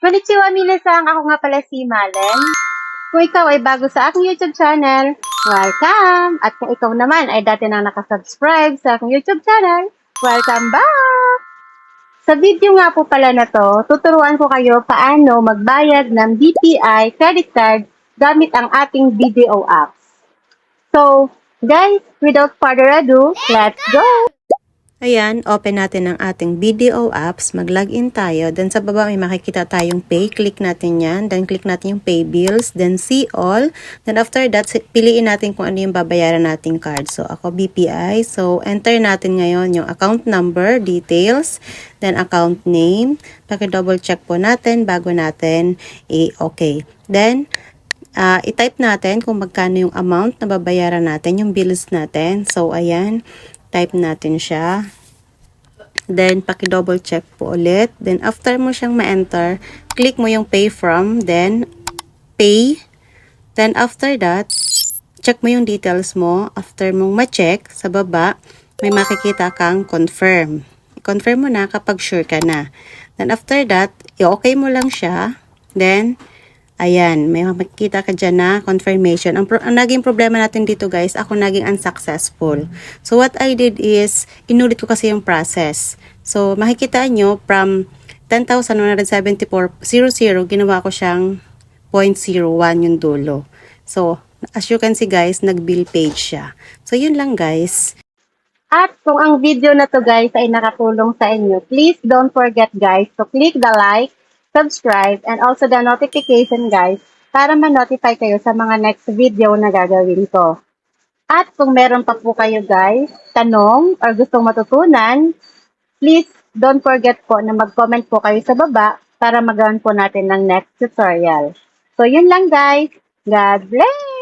Konnichiwa minasan, ako nga pala si Malen. Kung ikaw ay bago sa aking YouTube channel, welcome! At kung ikaw naman ay dati nang nakasubscribe sa aking YouTube channel, welcome back! Sa video nga po pala na to, tuturuan ko kayo paano magbayad ng BPI credit card gamit ang ating video apps. So, guys, without further ado, let's go! Ayan, open natin ang ating video apps. Mag-login tayo. Then sa baba may makikita tayong pay. Click natin yan. Then click natin yung pay bills. Then see all. Then after that, piliin natin kung ano yung babayaran nating card. So ako BPI. So enter natin ngayon yung account number, details, then account name. Paki-double check po natin bago natin i-okay. Then i-type natin kung magkano yung amount na babayaran natin, yung bills natin. So ayan. Type natin siya. Then, paki-double check po ulit. Then, after mo siyang ma-enter, click mo yung pay from, then, pay. Then, after that, check mo yung details mo. After mong ma-check, sa baba, may makikita kang confirm. I-confirm mo na kapag sure ka na. Then, after that, i-okay mo lang siya. Then, ayan, may makikita ka dyan na confirmation. Ang naging problema natin dito guys, ako naging unsuccessful. So what I did is, inulit ko kasi yung process. So makikita nyo, from 10,174.00, ginawa ko siyang 0.01 yung dulo. So, as you can see guys, nag-bill page siya. So yun lang guys. At kung ang video na to guys ay nakatulong sa inyo, please don't forget guys to click the like, subscribe, and also the notification guys para ma-notify kayo sa mga next video na gagawin ko. At kung meron pa po kayo guys, tanong or gustong matutunan, please don't forget po na mag-comment po kayo sa baba para magawan po natin ng next tutorial. So yun lang guys. God bless!